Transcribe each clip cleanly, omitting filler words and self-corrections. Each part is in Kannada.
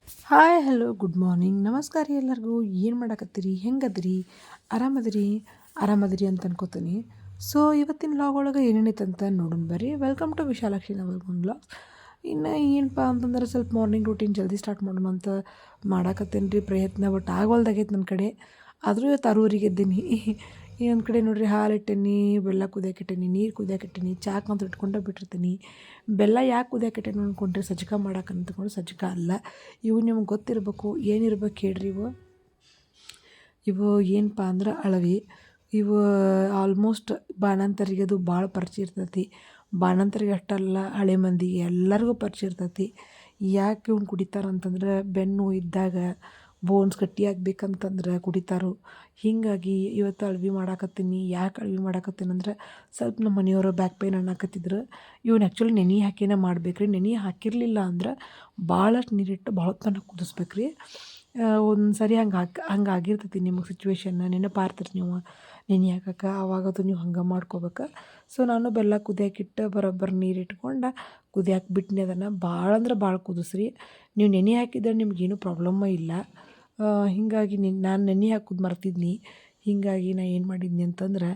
ಹಾಯ್ ಹಲೋ ಗುಡ್ ಮಾರ್ನಿಂಗ್ ನಮಸ್ಕಾರ ರೀ ಎಲ್ಲರಿಗೂ. ಏನು ಮಾಡಕತ್ತೀರಿ, ಹೆಂಗದಿರಿ, ಆರಾಮದಿರಿ ಆರಾಮದಿರಿ ಅಂತ ಅನ್ಕೋತೀನಿ. ಸೊ ಇವತ್ತಿನ ವ್ಲಾಗ್ ಒಳಗೆ ಏನೇನೈತೆ ಅಂತ ನೋಡೋಣ ಬರ್ರಿ. Welcome to Vishalakshi Navalgund vlogs. ಇನ್ನು ಏನಪ್ಪ ಅಂತಂದ್ರೆ ಸ್ವಲ್ಪ ಮಾರ್ನಿಂಗ್ ರೂಟೀನ್ ಜಲ್ದಿ ಸ್ಟಾರ್ಟ್ ಮಾಡೋಣ ಅಂತ ಮಾಡಾಕತ್ತೇನೆ ರೀ ಪ್ರಯತ್ನ. ಬಟ್ ಆಗವಲ್ದಾಗೈತೆ ನನ್ನ ಕಡೆ. ಆದರೂ ಇವತ್ತು 6:30ಗೆ ಎದ್ದೀನಿ. ಇನ್ನೊಂದು ಕಡೆ ನೋಡಿರಿ ಹಾಲು ಇಟ್ಟೀನಿ, ಬೆಲ್ಲ ಕುದಿಯಾಕಿಟ್ಟೀನಿ, ನೀರು ಕುದಿಯಾಕಿಟ್ಟೀನಿ, ಚಾಕಂತ ಇಟ್ಕೊಂಡೇ ಬಿಟ್ಟಿರ್ತೀನಿ. ಬೆಲ್ಲ ಯಾಕೆ ಕುದಿಯಾಕಿಟ್ಟೀನಿ ಅಂದ್ಕೊಂಡ್ರೆ ಸಜ್ಜಕ ಮಾಡಕ್ಕೆ ಅಂದ್ಕೊಂಡು ಸಜ್ಜಕ ಅಲ್ಲ. ಇವು ನಿಮ್ಗೆ ಗೊತ್ತಿರಬೇಕು. ಏನಿರ್ಬೇಕು ಹೇಳ್ರಿ ಇವು. ಇವು ಏನಪ್ಪ ಅಂದ್ರೆ ಅಳವಿ. ಇವು ಆಲ್ಮೋಸ್ಟ್ ಬಾಣಂತರಿಗೆ ಅದು ಭಾಳ ಪರಿಚಯ ಇರ್ತೈತಿ. ಬಾಣಂತರಿಗೆ ಅಷ್ಟಲ್ಲ, ಹಳೆ ಮಂದಿಗೆ ಎಲ್ಲರಿಗೂ ಪರಿಚಯ ಇರ್ತೈತಿ. ಯಾಕೆ ಇವ್ನು ಕುಡಿತಾರಂತಂದ್ರೆ ಬೆನ್ನು ಇದ್ದಾಗ ಬೋನ್ಸ್ ಗಟ್ಟಿಯಾಗಬೇಕಂತಂದ್ರೆ ಕುಡಿತಾರೋ. ಹೀಗಾಗಿ ಇವತ್ತು ಅಳ್ವಿ ಮಾಡಾಕತ್ತೀನಿ. ಯಾಕೆ ಅಳ್ವಿ ಮಾಡಾಕತ್ತೀನಿ ಅಂದ್ರೆ ಸ್ವಲ್ಪ ನಮ್ಮ ಮನೆಯವರು ಬ್ಯಾಕ್ ಪೇನ್ ಅನ್ನಕತ್ತಿದ್ರು. ಇವ್ನು ಆ್ಯಕ್ಚುಲಿ ನೆನೆ ಹಾಕಿನೇ ಮಾಡ್ಬೇಕು ರೀ. ನೆನೆ ಹಾಕಿರಲಿಲ್ಲ ಅಂದ್ರೆ ಭಾಳಷ್ಟು ನೀರಿಟ್ಟು ಭಾಳ ತನಕ ಕುದಿಸ್ಬೇಕು ರೀ. ಒಂದು ಸರಿ ಹಂಗೆ ಆಗಿರ್ತೈತಿ ನಿಮಗೆ ಸಿಚುವೇಶನ್ ನೆನಪಾರ್ತೀರಿ ನೀವು ನೆನೆ ಹಾಕಕ್ಕೆ. ಆವಾಗದು ನೀವು ಹಂಗೆ ಮಾಡ್ಕೋಬೇಕು. ಸೊ ನಾನು ಬೆಲ್ಲ ಕುದಿಯಾಕಿಟ್ಟು ಬರೋಬ್ಬರ ನೀರು ಇಟ್ಕೊಂಡು ಕುದಿಯಾಕೆ ಬಿಟ್ಟನೆ. ಅದನ್ನು ಭಾಳ ಅಂದ್ರೆ ಭಾಳ ಕುದಿಸ್ರಿ. ನೀವು ನೆನೆ ಹಾಕಿದ್ರೆ ನಿಮಗೇನು ಪ್ರಾಬ್ಲಮ್ಮ ಇಲ್ಲ. ಹೀಗಾಗಿ ನಾನು ನೆನೆ ಹಾಕೋದು ಮರ್ತಿದ್ನಿ. ಹೀಗಾಗಿ ನಾನು ಏನು ಮಾಡಿದ್ನಿ ಅಂತಂದ್ರೆ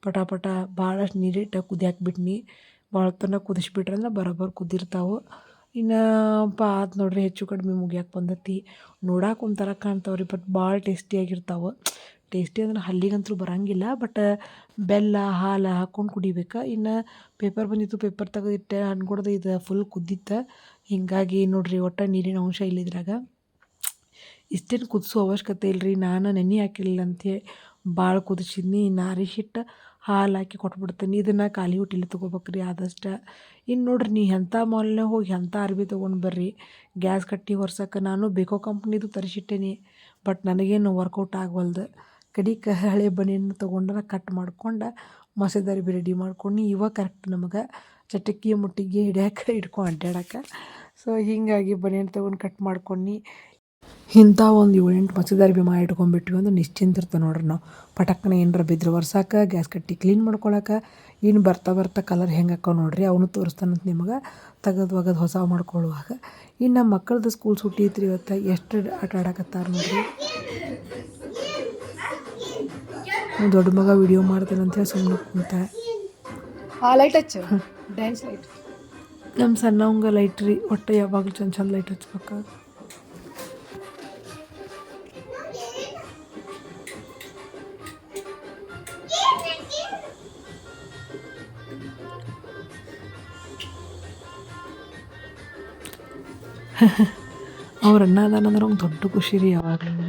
ಪಟ ಭಾಳಷ್ಟು ನೀರಿಟ್ಟು ಕುದಿಯಾಕೆ ಬಿಟ್ನಿ. ಭಾಳ ತನಕ ಕುದಿಸ್ಬಿಟ್ರೆ ಅಂದ್ರೆ ಬರೋಬ್ಬರ ಕುದ್ದಿರ್ತಾವೆ. ಇನ್ನು ಆತು ನೋಡಿರಿ, ಹೆಚ್ಚು ಕಡಿಮೆ ಮುಗಿಯಾಕೆ ಬಂದೈತಿ. ನೋಡಕ್ಕೆ ಒಂಥರ ಕಾಣ್ತಾವ್ರಿ, ಬಟ್ ಭಾಳ ಟೇಸ್ಟಿಯಾಗಿರ್ತಾವೆ. ಟೇಸ್ಟಿ ಅಂದ್ರೆ ಹಲ್ಲಿಗಂತೂ ಬರೋಂಗಿಲ್ಲ. ಬಟ್ ಬೆಲ್ಲ ಹಾಲು ಹಾಕ್ಕೊಂಡು ಕುಡಿಬೇಕು. ಇನ್ನು ಪೇಪರ್ ಬಂದಿತ್ತು, ಪೇಪರ್ ತೆಗೆದಿಟ್ಟೆ ಅನ್ಕೊಡ್ದು ಇದು ಫುಲ್ ಕುದ್ದಿತ್ತು. ಹೀಗಾಗಿ ನೋಡಿರಿ ಒಟ್ಟು ನೀರಿನ ಅಂಶ ಇಲ್ಲಿದ್ರಾಗ. ಇಷ್ಟೇನು ಕುದಿಸೋ ಅವಶ್ಯಕತೆ ಇಲ್ಲರಿ. ನಾನು ನೆನೆ ಹಾಕಿರಲಿಲ್ಲ ಅಂತೇಳಿ ಭಾಳ ಕುದಿಸಿದ್ನಿ. ನಾರಿಸಿಟ್ಟು ಹಾಲು ಹಾಕಿ ಕೊಟ್ಬಿಡ್ತೀನಿ. ಇದನ್ನು ಖಾಲಿ ಹೊಟ್ಟೆಲಿ ತೊಗೋಬೇಕ್ರಿ ಆದಷ್ಟು. ಇನ್ನು ನೋಡಿರಿ, ನೀವು ಎಂಥ ಮಾಲ್ನಾಗ ಹೋಗಿ ಎಂಥ ಅರ್ಬಿ ತೊಗೊಂಡು ಬರ್ರಿ, ಗ್ಯಾಸ್ ಕಟ್ಟಿ ಒರ್ಸಕ್ಕೆ ನಾನು ಬೇಕೋ ಕಂಪ್ನಿದು ತರಿಸಿಟ್ಟೇನಿ. ಬಟ್ ನನಗೇನು ವರ್ಕೌಟ್ ಆಗವಲ್ದು. ಕಡಿಗೆ ಹಳೆ ಬನಿಯನ್ನು ತೊಗೊಂಡ್ರೆ ಕಟ್ ಮಾಡ್ಕೊಂಡು ಮಸದ ಅರ್ಬಿ ರೆಡಿ ಮಾಡ್ಕೊಂಡು ಇವಾಗ ಕರೆಕ್ಟ್ ನಮಗೆ ಚಟಕಿ ಮುಟ್ಟಿಗೆ ಹಿಡಿಯೋಕೆ ಹಿಡ್ಕೊಂಡು ಅಡ್ಡಾಡಕ್ಕೆ. ಸೊ ಹೀಗಾಗಿ ಬನಿಯನ್ ತೊಗೊಂಡು ಕಟ್ ಮಾಡ್ಕೊಂಡು ಇಂಥ ಒಂದು 7-8 ಮಸದ ಅರ್ಬಿ ಮಾಡಿ ಇಟ್ಕೊಂಡ್ಬಿಟ್ವಿ ಅಂದ್ರೆ ನಿಶ್ಚಿಂತ ಇರ್ತೇವೆ ನೋಡ್ರಿ ನಾವು. ಪಟಕ್ಕನೆ ಏನರ ಬಿದ್ದರೆ ಒರ್ಸಕ್ಕೆ, ಗ್ಯಾಸ್ ಕಟ್ಟಿ ಕ್ಲೀನ್ ಮಾಡ್ಕೊಳಕ್ಕೆ. ಇನ್ನು ಬರ್ತಾ ಕಲರ್ ಹೆಂಗೆ ಹಾಕೋ ನೋಡಿರಿ, ಅವನು ತೋರಿಸ್ತಾನಂತ ನಿಮಗೆ ತೆಗೆದು ಹೊಸ ಮಾಡ್ಕೊಳ್ಳುವಾಗ. ಇನ್ನು ನಮ್ಮ ಮಕ್ಕಳದ್ದು ಸ್ಕೂಲ್ ಸುಟ್ಟಿ ಐತ್ರಿ ಇವತ್ತು. ಎಷ್ಟು ಆಟ ಆಡಕತ್ತಾರ ನೋಡಿರಿ. ದೊಡ್ಡ ಮಗ ವಿಡಿಯೋ ಮಾಡ್ತೇನೆ ಅಂತೇಳಿ ಸುಮ್ಮನೆ ಕುಂತ. ಲೈಟ್ ಹಚ್ಚು, ಡ್ಯಾನ್ಸ್ ಲೈಟ್. ನಮ್ಮ ಸಣ್ಣವಂಗೆ ಲೈಟ್ ರೀ. ಒಟ್ಟು ಯಾವಾಗಲೂ ಚಂದ ಲೈಟ್ ಹಚ್ಬೇಕು. ಅವ್ರು ಅದಾನಂದ್ರೆ ಅವ್ನು ದೊಡ್ಡ ಖುಷಿ ರೀ. ಯಾವಾಗಲೂ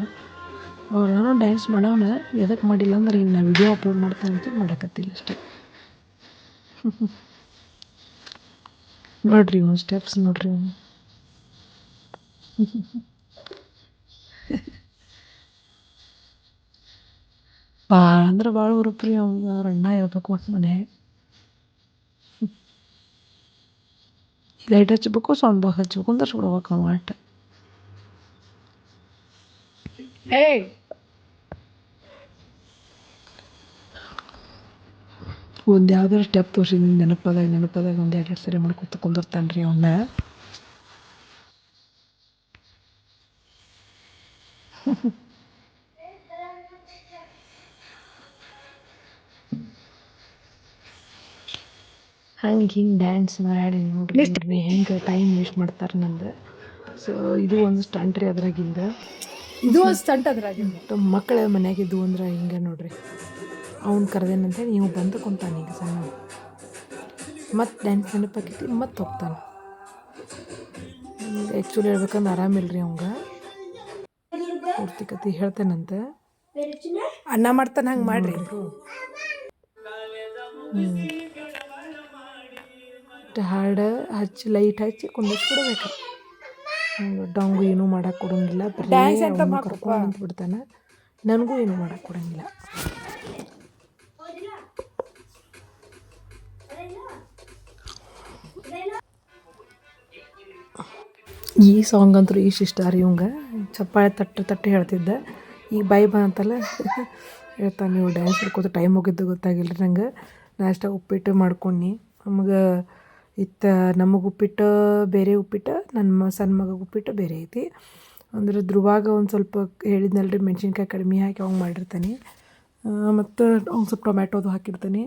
ಅವ್ರು ಡ್ಯಾನ್ಸ್ ಮಾಡೋಣ. ಎದಕ್ಕೆ ಮಾಡಿಲ್ಲ ಅಂದ್ರೆ ಇನ್ನು ವಿಡಿಯೋ ಅಪ್ಲೋಡ್ ಮಾಡ್ತಾನೆ ಅಂತ ಮಾಡಕತ್ತಿಲ್ಲ ಅಷ್ಟೇ. ನೋಡ್ರಿ ಒಂದು ಸ್ಟೆಪ್ಸ್ ನೋಡ್ರಿ. ಭಾಳ ಅಂದ್ರೆ ಭಾಳ ಹುರುಪ್ರಿ ಅವ್ನು. ಅವ್ರ ಅಣ್ಣ ಇರ್ಬೇಕು ಮತ್ತು ಮನೆ ಲೈಟ್ ಹಚ್ಬೇಕು, ಸೌಂಡ್ ಬಾಕ್ಸ್ ಹಚ್ಬೇಕು ಅಂದ್ರೆ ಸುಡ್ಬೇಕು ಅವ್ನು ಆಟ. ಒಂದು ಯಾವ್ದಾರು ಸ್ಟೆಪ್ ತೋರಿಸಿದ್ದೀನಿ ನೆನಪದಾಗ ಒಂದು 2 ಸರಿ ಮಾಡ್ಕೊತ ಕುಂದಿರ್ತಾನೆ ರೀ ಅವನ್ನ. ಹಿಂಗೆ ಡ್ಯಾನ್ಸ್ ಮಾಡಿ ನೋಡ್ರಿ ಹೆಂಗೆ ಟೈಮ್ ವೇಸ್ಟ್ ಮಾಡ್ತಾರೆ ನಂದು. ಸೊ ಇದು ಒಂದು ಸ್ಟಂಟ್ ರೀ ಅದ್ರಾಗಿಂದ. ಇದು ಒಂದು ಸ್ಟಂಟ್ ಅದ್ರಾಗಿಂದ. ಮಕ್ಕಳ ಮನ್ಯಾಗಿದ್ದು ಅಂದ್ರೆ ಹಿಂಗೆ ನೋಡ್ರಿ. ಅವ್ನು ಕರೆದೇನಂತೆ ನೀವು ಬಂದು ಕುಂತಾನೆ ಈಗ ಸಣ್ಣ. ಮತ್ತು ಡ್ಯಾನ್ಸ್ ನೆನಪಾಕೈತಿ ಮತ್ತು ಹೋಗ್ತಾನೆ. ಆ್ಯಕ್ಚುಲಿ ಹೇಳ್ಬೇಕಂದ್ರೆ ಆರಾಮಿಲ್ರಿ ಅವಂಗೆ. ಪೂರ್ತಿ ಕತೆ ಹೇಳ್ತೇನಂತೆ. ಅನ್ನ ಮಾಡ್ತಾನೆ, ಹಂಗೆ ಮಾಡ್ರಿ. ಹಾಡು ಹಚ್ಚಿ ಲೈಟ್ ಹಚ್ಚಿ ಕುಂದಿಸ್ಬಿಡ್ಬೇಕು. ಡೊಂಗು ಏನೂ ಮಾಡಕ್ಕೆ ಕೊಡೋಂಗಿಲ್ಲ. ಡ್ಯಾನ್ಸ್ ಅಂತ ಬರೀ ಕರ್ಕೊಂಡು ನಿಂತ್ಬಿಡ್ತಾನೆ. ನನಗೂ ಏನೂ ಮಾಡಕ್ಕೆ ಕೊಡೋಂಗಿಲ್ಲ. ಈ ಸಾಂಗ್ ಅಂತೂ ಇಷ್ಟ ರೀ ಇವಂಗೆ. ಚಪ್ಪಾಳೆ ತಟ್ಟಿ ಹೇಳ್ತಿದ್ದೆ. ಈಗ ಬಾಯಿ ಬಂತಲ್ಲ ಹೇಳ್ತಾನೆ. ನೀವು ಡ್ಯಾನ್ಸ್ ಹಿಡ್ಕೋತ ಟೈಮ್ ಹೋಗಿದ್ದು ಗೊತ್ತಾಗಿಲ್ಲ ನಂಗೆ. ನಾಷ್ಟ ಉಪ್ಪಿಟ್ಟು ಮಾಡ್ಕೊಂಡು ನಮಗೆ ನಮಗೆ ಉಪ್ಪಿಟ್ಟು ಬೇರೆ, ಉಪ್ಪಿಟ್ಟು ನನ್ನ ಸಣ್ಣ ಮಗ ಉಪ್ಪಿಟ್ಟು ಬೇರೆ ಐತಿ. ಅಂದ್ರೆ ಧ್ರುವಾಗ ಒಂದು ಸ್ವಲ್ಪ ಹೇಳಿದ್ನಲ್ರಿ ಮೆಣಸಿನ್ಕಾಯಿ ಕಡಿಮೆ ಹಾಕಿ ಅವಂಗೆ ಮಾಡಿರ್ತಾನೆ. ಮತ್ತು ಅವ್ನು ಸ್ವಲ್ಪ ಟೊಮ್ಯಾಟೋದು ಹಾಕಿರ್ತಾನೆ.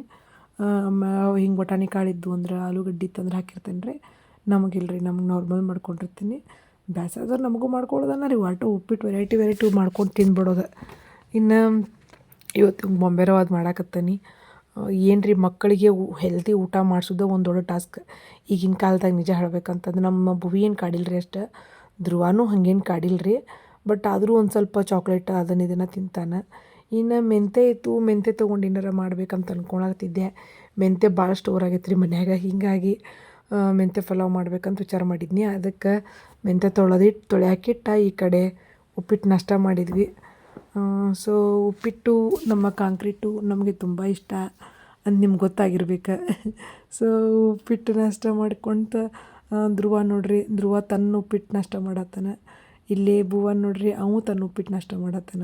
ಹಿಂಗೆ ಬಟಾಣಿ ಕಾಳಿದ್ದು ಅಂದ್ರೆ ಆಲೂಗಡ್ಡೆ ಇತ್ತಂದ್ರೆ ಹಾಕಿರ್ತೇನೆ ರೀ. ನಮಗಿಲ್ರಿ, ನಮ್ಗೆ ನಾರ್ಮಲ್ ಮಾಡ್ಕೊಂಡಿರ್ತೀನಿ. ಬೇಸರ ನಮಗೂ ಮಾಡ್ಕೊಳ್ಳೋದನ್ನ ರೀ, ಒಟ್ಟು ಉಪ್ಪಿಟ್ಟು ವೆರೈಟಿ ಮಾಡ್ಕೊಂಡು ತಿಂದ್ಬಿಡೋದು. ಇನ್ನು ಇವತ್ತು ಬೊಂಬೆ ರವಾದ ಮಾಡಾಕತ್ತೀನಿ. ಏನು ರೀ, ಮಕ್ಕಳಿಗೆ ಹೆಲ್ತಿ ಊಟ ಮಾಡಿಸೋದು ಒಂದು ದೊಡ್ಡ ಟಾಸ್ಕ್ ಈಗಿನ ಕಾಲದಾಗ. ನಿಜ ಹೇಳ್ಬೇಕಂತಂದ್ರೆ ನಮ್ಮ ಭುವಿ ಏನು ಕಾಡಿಲ್ರಿ ಅಷ್ಟು, ಧ್ರುವನೂ ಹಾಗೇನು ಕಾಡಿಲ್ರಿ. ಬಟ್ ಆದರೂ ಒಂದು ಸ್ವಲ್ಪ ಚಾಕ್ಲೇಟ್ ಇದನ್ನು ತಿಂತಾನೆ. ಇನ್ನು ಮೆಂತ್ಯ ಇತ್ತು, ಮೆಂತ್ಯ ತೊಗೊಂಡು ಏನಾರ ಮಾಡ್ಬೇಕಂತ ಅಂದ್ಕೊಳತ್ತಿದ್ದೆ. ಮೆಂತ್ಯ ಭಾಳ ಸ್ಟೋರ್ ಆಗೈತೆ ರೀ ಮನ್ಯಾಗ. ಹೀಗಾಗಿ ಮೆಂತ್ಯ ಪಲಾವ್ ಮಾಡ್ಬೇಕಂತ ವಿಚಾರ ಮಾಡಿದ್ನಿ. ಅದಕ್ಕೆ ಮೆಂತ್ಯ ತೊಳೆಯಾಕಿಟ್ಟ ಈ ಕಡೆ ಉಪ್ಪಿಟ್ಟು ನಾಷ್ಟ ಮಾಡಿದ್ವಿ. ಸೊ ಉಪ್ಪಿಟ್ಟು ನಮ್ಮ ಕಾಂಕ್ರೀಟು ನಮಗೆ ತುಂಬ ಇಷ್ಟ ಅಂತ ನಿಮ್ಗೆ ಗೊತ್ತಾಗಿರ್ಬೇಕು. ಸೊ ಉಪ್ಪಿಟ್ಟು ನಾಷ್ಟ ಮಾಡ್ಕೊತ ಧ್ರುವ ನೋಡ್ರಿ, ಧ್ರುವ ತನ್ನ ಉಪ್ಪಿಟ್ಟು ನಾಷ್ಟ ಮಾಡತ್ತಾನ. ಇಲ್ಲೇ ಭುವನ್ ನೋಡ್ರಿ, ಅವು ತನ್ನ ಉಪ್ಪಿಟ್ಟು ನಾಷ್ಟ ಮಾಡತ್ತಾನ.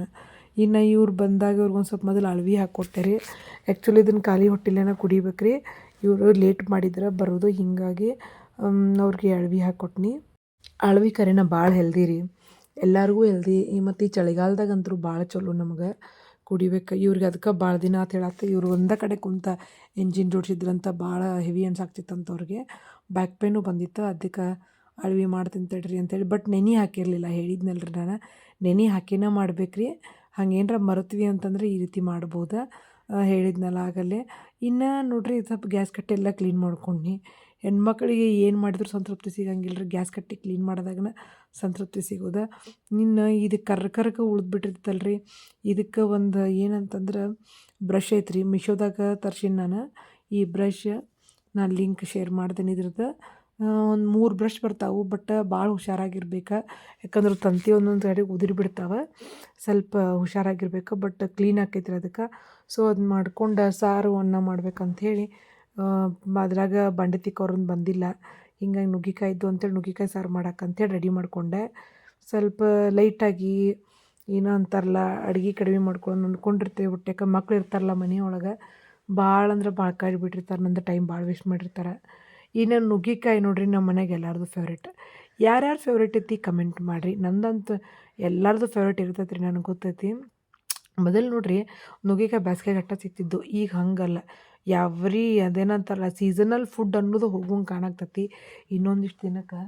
ಇನ್ನು ಇವ್ರು ಬಂದಾಗ ಇವ್ರಿಗೊಂದು ಸ್ವಲ್ಪ ಮೊದಲು ಅಳ್ವಿ ಹಾಕ್ಕೊಟ್ಟೆ ರೀ. ಆ್ಯಕ್ಚುಲಿ ಇದನ್ನು ಖಾಲಿ ಹೊಟ್ಟೆಲೇನ ಕುಡಿಬೇಕು ರೀ. ಇವರು ಲೇಟ್ ಮಾಡಿದ್ರೆ ಬರೋದು, ಹೀಗಾಗಿ ಅವ್ರಿಗೆ ಅಳ್ವಿ ಹಾಕ್ಕೊಟ್ನಿ. ಅಳ್ವಿ ಕರೆನ ಭಾಳ ಹೆಲ್ದಿ ರೀ, ಎಲ್ಲರಿಗೂ ಹೆಲ್ದಿ. ಮತ್ತು ಈ ಚಳಿಗಾಲದಾಗಂತೂ ಭಾಳ ಚಲೋ ನಮ್ಗೆ ಕುಡಿಬೇಕು. ಇವ್ರಿಗೆ ಅದಕ್ಕೆ ಭಾಳ ದಿನ ಅಂತ ಹೇಳತ್ತೆ. ಇವ್ರು ಒಂದೇ ಕಡೆ ಕುಂತ ಎಂಜಿನ್ ಜೋಡಿಸಿದ್ರಂತ ಭಾಳ ಹೆವಿ ಅನ್ಸಾಕ್ತಿತ್ತಂತ ಅವ್ರಿಗೆ. ಬ್ಯಾಕ್ ಪೇನು ಬಂದಿತ್ತು. ಅದಕ್ಕೆ ಅಳ್ವಿ ಮಾಡ್ತೀನಿ ತಡ್ರಿ ಅಂತೇಳಿ. ಬಟ್ ನೆನೆ ಹಾಕಿರಲಿಲ್ಲ, ಹೇಳಿದ್ನಲ್ರಿ ನಾನು, ನೆನೆ ಹಾಕಿನ ಮಾಡ್ಬೇಕು ರೀ. ಹಂಗೇನಾರ ಮರೆತ್ವಿ ಅಂತಂದ್ರೆ ಈ ರೀತಿ ಮಾಡ್ಬೋದು, ಹೇಳಿದ್ನಲ್ಲ ಆಗಲ್ಲೇ. ಇನ್ನು ನೋಡ್ರಿ, ಸ್ವಲ್ಪ ಗ್ಯಾಸ್ ಕಟ್ಟೆ ಎಲ್ಲ ಕ್ಲೀನ್ ಮಾಡ್ಕೊಂಡು, ಹೆಣ್ಮಕ್ಳಿಗೆ ಏನು ಮಾಡಿದ್ರು ಸಂತೃಪ್ತಿ ಸಿಗಂಗಿಲ್ಲ ರೀ. ಗ್ಯಾಸ್ ಕಟ್ಟಿ ಕ್ಲೀನ್ ಮಾಡಿದಾಗನ ಸಂತೃಪ್ತಿ ಸಿಗೋದು. ಇನ್ನು ಇದು ಕರ್ಕ ಉಳಿದ್ಬಿಟ್ಟಿರ್ತಲ್ಲ ರೀ. ಇದಕ್ಕೆ ಒಂದು ಏನಂತಂದ್ರೆ ಬ್ರಷ್ ಐತ್ರಿ, ಮಿಶೋದಾಗ ತರ್ಸಿನಿ ನಾನು. ಈ ಬ್ರಷ್ ನಾನು ಲಿಂಕ್ ಶೇರ್ ಮಾಡ್ತೀನಿ ಇದ್ರದ್ದು. ಒಂದು 3 ಬ್ರಷ್ ಬರ್ತಾವೆ. ಬಟ್ ಭಾಳ ಹುಷಾರಾಗಿರ್ಬೇಕು, ಯಾಕಂದ್ರೆ ತಂತಿ ಒಂದೊಂದು ಕಡೆ ಉದುರಿ ಬಿಡ್ತಾವೆ. ಸ್ವಲ್ಪ ಹುಷಾರಾಗಿರ್ಬೇಕು. ಬಟ್ ಕ್ಲೀನ್ ಆಕೈತ್ರಿ ಅದಕ್ಕೆ. ಸೊ ಅದು ಮಾಡ್ಕೊಂಡು ಸಾರು ಅನ್ನ ಮಾಡ್ಬೇಕಂಥೇಳಿ, ಅದ್ರಾಗ ಬಂಡೆ ತಿಕ್ಕೋರನ್ನು ಬಂದಿಲ್ಲ, ಹಿಂಗಾಗಿ ನುಗ್ಗಿಕಾಯಿ ಇದ್ದು ಅಂತೇಳಿ ನುಗ್ಗಿಕಾಯಿ ಸಾರು ಮಾಡಕ್ಕಂತೇಳಿ ರೆಡಿ ಮಾಡಿಕೊಂಡೆ. ಸ್ವಲ್ಪ ಲೈಟಾಗಿ ಏನೋ ಅಂತಾರಲ್ಲ, ಅಡುಗೆ ಕಡಿಮೆ ಮಾಡ್ಕೊಂಡು ಅಂದ್ಕೊಂಡಿರ್ತೇವೆ. ಬಟ್ ಯಾಕೆ ಮಕ್ಳು ಇರ್ತಾರಲ್ಲ ಮನೆಯೊಳಗೆ, ಭಾಳ ಅಂದ್ರೆ ಭಾಳ ಕಾಯ್ಬಿಟ್ಟಿರ್ತಾರೆ, ನಂದು ಟೈಮ್ ಭಾಳ ವೇಸ್ಟ್ ಮಾಡಿರ್ತಾರೆ. ಇನ್ನು ನುಗ್ಗಿಕಾಯಿ ನೋಡ್ರಿ, ನಮ್ಮ ಮನೆಗೆ ಎಲ್ಲರದು ಫೇವ್ರೇಟ್. ಯಾರ್ಯಾರು ಫೇವ್ರೇಟ್ ಐತಿ ಕಮೆಂಟ್ ಮಾಡಿರಿ. ನಂದಂತೂ ಎಲ್ಲರದು ಫೇವ್ರೇಟ್ ಇರ್ತೈತೆ ರೀ, ನನಗೆ ಗೊತ್ತೈತಿ. ಮೊದಲು ನೋಡ್ರಿ, ನುಗ್ಗಿಕಾಯಿ ಬೇಸಿಗೆಗೆ ಅಟ್ಟ ಸಿಗ್ತಿದ್ದು, ಈಗ ಹಂಗಲ್ಲ. ಅದೇನಂತಾರಲ್ಲ, ಸೀಸನಲ್ ಫುಡ್ ಅನ್ನೋದು ಹೋಗುವಂಗೆ ಕಾಣಾಕ್ತೈತಿ ಇನ್ನೊಂದಿಷ್ಟು ದಿನಕ್ಕೆ.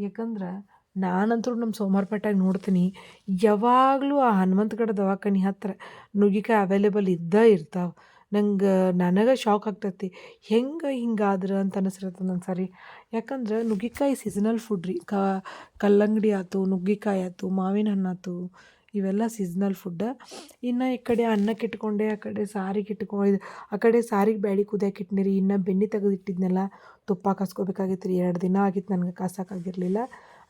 ಯಾಕಂದ್ರೆ ನಾನಂತೂ ನಮ್ಮ ಸೋಮವಾರಪೇಟೆಗೆ ನೋಡ್ತೀನಿ, ಯಾವಾಗಲೂ ಆ ಹನುಮಂತಗಡ ದವಾಖಾನೆ ಹತ್ತಿರ ನುಗ್ಗಿಕಾಯಿ ಅವೈಲೇಬಲ್ ಇದ್ದೇ ಇರ್ತಾವೆ. ನನಗೆ ಶಾಕ್ ಆಗ್ತೈತಿ, ಹಿಂಗಾದ್ರೆ ಅಂತ ಅನಿಸಿರ್ತದೆ ಒಂದು ಸಾರಿ. ಯಾಕಂದ್ರೆ ನುಗ್ಗಿಕಾಯಿ ಸೀಸನಲ್ ಫುಡ್ ರೀ. ಕಲ್ಲಂಗಡಿ ಆಯ್ತು, ನುಗ್ಗಿಕಾಯಿ ಆಯ್ತು, ಮಾವಿನ ಹಣ್ಣು ಆಯ್ತು, ಇವೆಲ್ಲ ಸೀಸ್ನಲ್ ಫುಡ್ಡ. ಇನ್ನು ಈ ಕಡೆ ಅನ್ನಕ್ಕೆ ಇಟ್ಕೊಂಡೆ, ಆ ಕಡೆ ಸಾರಿಗೆ ಆ ಕಡೆ ಸಾರಿಗೆ ಬ್ಯಾಳೆ ಕುದಿಯಕ್ಕೆ ಇಟ್ನಿ ರೀ. ಇನ್ನು ಬೆಣ್ಣೆ ತೆಗೆದಿಟ್ಟಿದ್ನೆಲ್ಲ ತುಪ್ಪ ಕಾಸ್ಕೋಬೇಕಾಗಿತ್ತು ರೀ. 2 ದಿನ ಆಗಿತ್ತು ನನಗೆ ಕಾಸಕ್ಕಾಗಿರಲಿಲ್ಲ.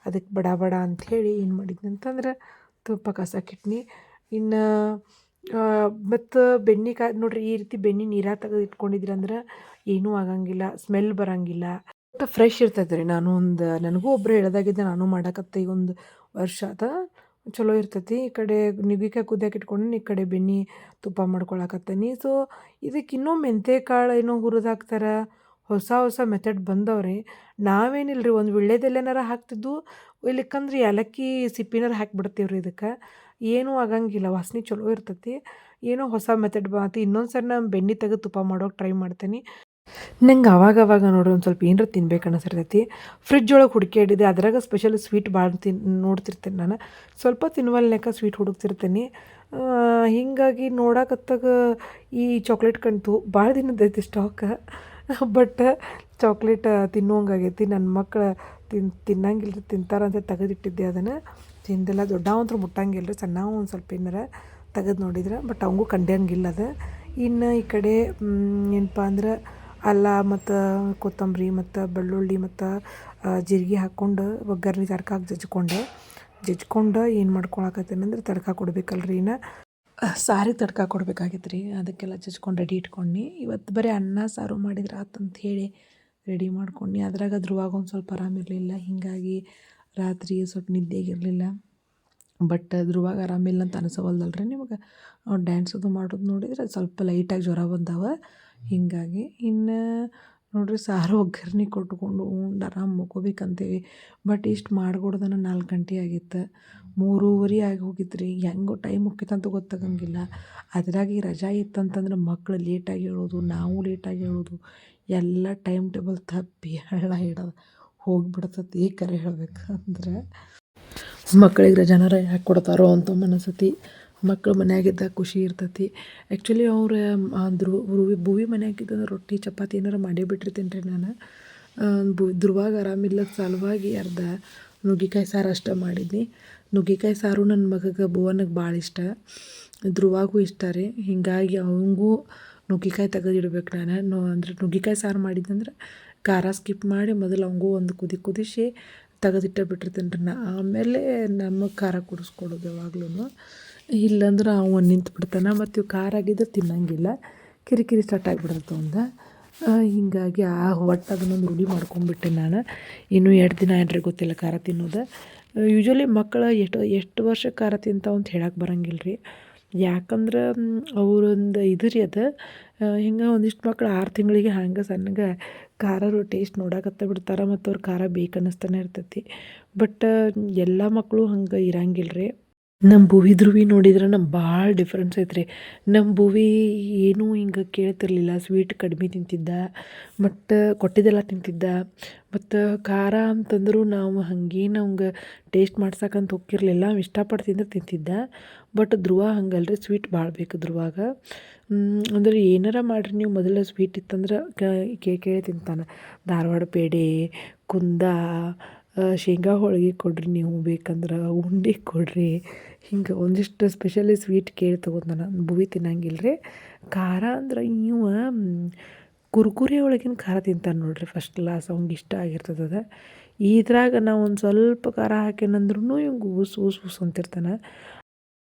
ಅದಕ್ಕೆ ಬಡ ಅಂಥೇಳಿ ಏನು ಮಾಡಿದ್ನಿ ಅಂತಂದ್ರೆ ತುಪ್ಪ ಕಾಸಕ್ಕಿಟ್ನಿ. ಇನ್ನು ಮತ್ತು ಬೆಣ್ಣೆ ನೋಡ್ರಿ, ಈ ರೀತಿ ಬೆಣ್ಣೆ ನೀರಾಗ ತೆಗೆದು ಇಟ್ಕೊಂಡಿದ್ರಿ ಅಂದ್ರೆ ಏನೂ ಆಗಂಗಿಲ್ಲ, ಸ್ಮೆಲ್ ಬರೋಂಗಿಲ್ಲ, ಮತ್ತು ಫ್ರೆಶ್ ಇರ್ತೈತೆ ರೀ. ನನಗೂ ಒಬ್ಬರು ಹೇಳ್ದಾಗಿದ್ದೆ, ನಾನು ಮಾಡಕತ್ತೆ ಈಗ 1 ವರ್ಷ ಆತ. ಚಲೋ ಇರ್ತೈತಿ. ಈ ಕಡೆ ನುಗ್ಗಿಕಾಯಿ ಕುದಿಯಕ್ಕೆ ಇಟ್ಕೊಂಡು ಈ ಕಡೆ ಬೆಣ್ಣೆ ತುಪ್ಪ ಮಾಡ್ಕೊಳಕತ್ತೀನಿ. ಸೊ ಇದಕ್ಕೆ ಇನ್ನೂ ಮೆಂತ್ಯ ಕಾಳು ಏನೋ ಹುರಿದು ಹಾಕ್ತಾರೆ, ಹೊಸ ಮೆಥಡ್ ಬಂದವ್ರಿ. ನಾವೇನಿಲ್ಲ ರೀ, ಒಂದು ವೀಳ್ಯದೆಲೆನಾರ ಹಾಕ್ತಿದ್ದು, ಇಲ್ಲಕ್ಕಂದ್ರೆ ಏಲಕ್ಕಿ ಸಿಪ್ಪಿನಾರ ಹಾಕಿಬಿಡ್ತೀವಿ ರೀ. ಇದಕ್ಕೆ ಏನೂ ಆಗಂಗಿಲ್ಲ, ವಾಸನೆ ಚಲೋ ಇರ್ತೈತಿ. ಏನೋ ಹೊಸ ಮೆಥಡ್ ಬಂತು. ಇನ್ನೊಂದು ಸರಿ ನಾನು ಬೆಣ್ಣೆ ತೆಗೆದು ತುಪ್ಪ ಮಾಡೋಕೆ ಟ್ರೈ ಮಾಡ್ತೀನಿ. ನಂಗೆ ಅವಾಗ ನೋಡ್ರಿ ಒಂದು ಸ್ವಲ್ಪ ಏನರ ತಿನ್ಬೇಕು ಅನ್ನಿಸಿರ್ತೈತಿ. ಫ್ರಿಜ್ ಒಳಗೆ ಹುಡುಕಿಡಿದೆ, ಅದ್ರಾಗ ಸ್ಪೆಷಲ್ ಸ್ವೀಟ್ ಭಾಳ ನೋಡ್ತಿರ್ತೇನೆ ನಾನು. ಸ್ವಲ್ಪ ತಿನ್ನುವಲ್ನ್ಯಾಕ ಸ್ವೀಟ್ ಹುಡುಕ್ತಿರ್ತೀನಿ. ಹೀಗಾಗಿ ನೋಡಕತ್ತಾಗ ಈ ಚಾಕ್ಲೇಟ್ ಕಂತು ಭಾಳ ದಿನದೈತಿ ಸ್ಟಾಕ್. ಬಟ್ ಚಾಕ್ಲೇಟ್ ತಿನ್ನುವಂಗಾಗೈತಿ. ನನ್ನ ಮಕ್ಳು ತಿನ್ನಂಗಿಲ್ಲ ರೀ, ತಿಂತಾರಂತ ತೆಗೆದಿಟ್ಟಿದ್ದೆ. ಅದನ್ನು ತಿಂದಿಲ್ಲ. ದೊಡ್ಡವಂತೂ ಮುಟ್ಟಂಗಿಲ್ಲ ರೀ, ಸಣ್ಣವು ಒಂದು ಸ್ವಲ್ಪ ಏನಾರ ತೆಗೆದು ನೋಡಿದ್ರೆ. ಬಟ್ ಅವಂಗೂ ಕಂಡಂಗಿಲ್ಲ ಅದು. ಇನ್ನು ಈ ಕಡೆ ಏನಪ್ಪ ಅಂದ್ರೆ ಅಲ್ಲ ಮತ್ತು ಕೊತ್ತಂಬರಿ ಮತ್ತು ಬೆಳ್ಳುಳ್ಳಿ ಮತ್ತು ಜೀರಿಗೆ ಹಾಕ್ಕೊಂಡು ಒಗ್ಗರಣೆ ತಡ್ಕಾಗಿ ಜಜ್ಕೊಂಡು ಏನು ಮಾಡ್ಕೊಳಕತ್ತೀನಿ ಅಂದ್ರೆ ತಡ್ಕ ಕೊಡ್ಬೇಕಲ್ರಿ. ಇನ್ನು ಸಾರಿಗೆ ತಡ್ಕ ಕೊಡ್ಬೇಕಾಗಿತ್ತು ರೀ, ಅದಕ್ಕೆಲ್ಲ ಜಜ್ಕೊಂಡು ರೆಡಿ ಇಟ್ಕೊಂಡು. ಇವತ್ತು ಬರೀ ಅನ್ನ ಸಾರು ಮಾಡಿದ್ರೆ ಆತಂತ ಹೇಳಿ ರೆಡಿ ಮಾಡ್ಕೊಂಡು. ಅದ್ರಾಗ ಧ್ರುವಾಗ ಒಂದು ಸ್ವಲ್ಪ ಆರಾಮಿರಲಿಲ್ಲ, ಹೀಗಾಗಿ ರಾತ್ರಿ ಸ್ವಲ್ಪ ನಿದ್ದೆಗಿರಲಿಲ್ಲ. ಬಟ್ ಧ್ರುವಾಗ ಆರಾಮಿಲ್ಲ ಅಂತ ಅನಿಸವಲ್ದಲ್ರಿ ನಿಮಗೆ. ಅವ್ರು ಡ್ಯಾನ್ಸ್ ಅದು ಮಾಡೋದು ನೋಡಿದ್ರೆ ಸ್ವಲ್ಪ ಲೈಟಾಗಿ ಜ್ವರ ಬಂದಾವ, ಹೀಗಾಗಿ. ಇನ್ನು ನೋಡ್ರಿ ಸಾರು ಒಗ್ಗರ್ಣೆ ಕೊಟ್ಕೊಂಡು ಉಂಡು ಆರಾಮ್ ಮಕ್ಕೋಬೇಕಂತೇವಿ. ಬಟ್ ಇಷ್ಟು ಮಾಡ್ಕೊಡ್ದನ 4 ಗಂಟೆ ಆಗಿತ್ತು. 3:30 ಆಗಿ ಹೋಗಿತ್ತು ರೀ. ಹೆಂಗೋ ಟೈಮ್ ಹೋಗ್ತೈತಂತ ಗೊತ್ತಾಗಂಗಿಲ್ಲ. ಅದ್ರಾಗ ಈ ರಜಾ ಇತ್ತಂತಂದ್ರೆ ಮಕ್ಳು ಲೇಟಾಗಿ ಹೇಳೋದು, ನಾವು ಲೇಟಾಗಿ ಹೇಳೋದು, ಎಲ್ಲ ಟೈಮ್ ಟೇಬಲ್ ತಪ್ಪಿ ಹಳ್ಳ ಹಿಡದು ಹೋಗಿಬಿಡ್ತೈತಿ ಕರೆ ಹೇಳ್ಬೇಕಂದ್ರೆ. ಮಕ್ಳಿಗೆ ರಜಾನಾರ ಯಾಕೆ ಕೊಡ್ತಾರೋ ಅಂತ ಮನಸ್ತೈತಿ. ಮಕ್ಳು ಮನ್ಯಾಗಿದ್ದಾಗ ಖುಷಿ ಇರ್ತೈತಿ. ಆ್ಯಕ್ಚುಲಿ ಅವ್ರು ಭುವಿ ಮನ್ಯಾಗಿದ್ದಂದ್ರೆ ರೊಟ್ಟಿ ಚಪಾತಿ ಏನಾರು ಮಾಡೇ ಬಿಟ್ಟಿರ್ತೀನಿ ರೀ ನಾನು. ಧ್ರುವಾಗ ಆರಾಮಿಲ್ಲದ ಸಲುವಾಗಿ ಅರ್ಧ ನುಗ್ಗಿಕಾಯಿ ಸಾರು ಅಷ್ಟೇ ಮಾಡಿದ್ನಿ. ನುಗ್ಗಿಕಾಯಿ ಸಾರು ನನ್ನ ಮಗಗೆ ಭುವನಿಗೆ ಭಾಳ ಇಷ್ಟ, ಧ್ರುವಾಗೂ ಇಷ್ಟ ರೀ. ಹೀಗಾಗಿ ಅವಂಗೂ ನುಗ್ಗಿಕಾಯಿ ತೆಗೆದಿಡ್ಬೇಕು ನಾನು. ಅಂದರೆ ನುಗ್ಗಿಕಾಯಿ ಸಾರು ಮಾಡಿದ್ದಂದ್ರೆ ಖಾರ ಸ್ಕಿಪ್ ಮಾಡಿ ಮೊದಲು ಅವಂಗೂ ಒಂದು ಕುದಿಸಿ ತೆಗೆದಿಟ್ಟೇ ಬಿಟ್ಟಿರ್ತೀನಿ ರೀ ನಾ. ಆಮೇಲೆ ನಮಗೆ ಖಾರ ಕುಡಿಸ್ಕೊಡೋದು ಯಾವಾಗ್ಲೂ. ಇಲ್ಲಾಂದ್ರೆ ಅವ ನಿಂತು ಬಿಡ್ತಾನೆ. ಮತ್ತು ಇವು ಖಾರ ಆಗಿದ್ರೆ ತಿನ್ನಂಗಿಲ್ಲ, ಕಿರಿಕಿರಿ ಸ್ಟಾರ್ಟ್ ಆಗಿಬಿಡ್ತೈತೆ ಒಂದು. ಹೀಗಾಗಿ ಒಟ್ಟು ಅದನ್ನೊಂದು ರೂಢಿ ಮಾಡ್ಕೊಂಡ್ಬಿಟ್ಟೆ ನಾನು. ಇನ್ನೂ 2 ದಿನ ಏನ್ರಿ ಗೊತ್ತಿಲ್ಲ ಖಾರ ತಿನ್ನೋದು. ಯೂಶ್ವಲಿ ಮಕ್ಕಳು ಎಷ್ಟು ವರ್ಷ ಖಾರ ತಿಂತಾವ ಅಂತ ಹೇಳಕ್ಕೆ ಬರಂಗಿಲ್ಲ ರೀ. ಯಾಕಂದ್ರೆ ಅವರೊಂದು ಇದು ರೀ ಅದು. ಹಿಂಗೆ ಒಂದಿಷ್ಟು ಮಕ್ಳು 6 ತಿಂಗಳಿಗೆ ಹಂಗೆ ಸಣ್ಣಗೆ ಖಾರ ಟೇಸ್ಟ್ ನೋಡಕತ್ತ ಬಿಡ್ತಾರೆ ಮತ್ತು ಅವ್ರು ಖಾರ ಬೇಕನ್ನಿಸ್ತಾನೆ ಇರ್ತೈತಿ. ಬಟ್ ಎಲ್ಲ ಮಕ್ಕಳು ಹಂಗೆ ಇರಂಗಿಲ್ಲ ರೀ. ನಮ್ಮ ಭುವಿ ಧ್ರುವಿ ನೋಡಿದ್ರೆ ನಮ್ಗೆ ಭಾಳ ಡಿಫ್ರೆನ್ಸ್ ಐತ್ರಿ. ನಮ್ಮ ಭುವಿ ಏನೂ ಹಿಂಗೆ ಕೇಳ್ತಿರ್ಲಿಲ್ಲ, ಸ್ವೀಟ್ ಕಡಿಮೆ ತಿಂತಿದ್ದ, ಮತ್ತು ಕೊಟ್ಟಿದ್ದೆಲ್ಲ ತಿಂತಿದ್ದ. ಮತ್ತು ಖಾರ ಅಂತಂದರೂ ನಾವು ಹಂಗೇನು ಅವಂಗೆ ಟೇಸ್ಟ್ ಮಾಡ್ಸಕ್ಕಂತ ಹೋಗಿರ್ಲಿಲ್ಲ, ಇಷ್ಟಪಟ್ಟು ತಿಂದ್ರೆ ತಿಂತಿದ್ದ. ಬಟ್ ಧ್ರುವ ಹಂಗಲ್ರಿ, ಸ್ವೀಟ್ ಭಾಳ ಬೇಕು ಧ್ರುವಾಗ. ಅಂದ್ರೆ ಏನಾರ ಮಾಡಿರಿ ನೀವು ಮೊದಲು ಸ್ವೀಟ್ ಇತ್ತಂದ್ರೆ ಕೇಳಿ ತಿಂತಾನೆ. ಧಾರವಾಡ ಪೇಡೆ, ಕುಂದ, ಶೇಂಗಾ ಹೋಳಿಗೆ ಕೊಡ್ರಿ, ನೀವು ಬೇಕಂದ್ರೆ ಉಂಡೆ ಕೊಡ್ರಿ, ಹಿಂಗೆ ಒಂದಿಷ್ಟು ಸ್ಪೆಷಲಿ ಸ್ವೀಟ್ ಕೇಳಿ ತೊಗೊಂತಾನೆ. ಭುವಿ ತಿನ್ನಂಗಿಲ್ಲ ರೀ. ಖಾರ ಅಂದ್ರೆ ಇವ ಕುರ್ಕುರೆ ಒಳಗಿನ ಖಾರ ತಿಂತಾನೆ ನೋಡ್ರಿ, ಫಸ್ಟ್ ಕ್ಲಾಸ್. ಅವ್ನಿಗೆ ಇಷ್ಟ ಆಗಿರ್ತದೆ ಅದು. ಇದ್ರಾಗ ನಾವು ಒಂದು ಸ್ವಲ್ಪ ಖಾರ ಹಾಕೇನಂದ್ರೂ ಇವಂಗೆ ಊಸ್ ಅಂತಿರ್ತಾನೆ.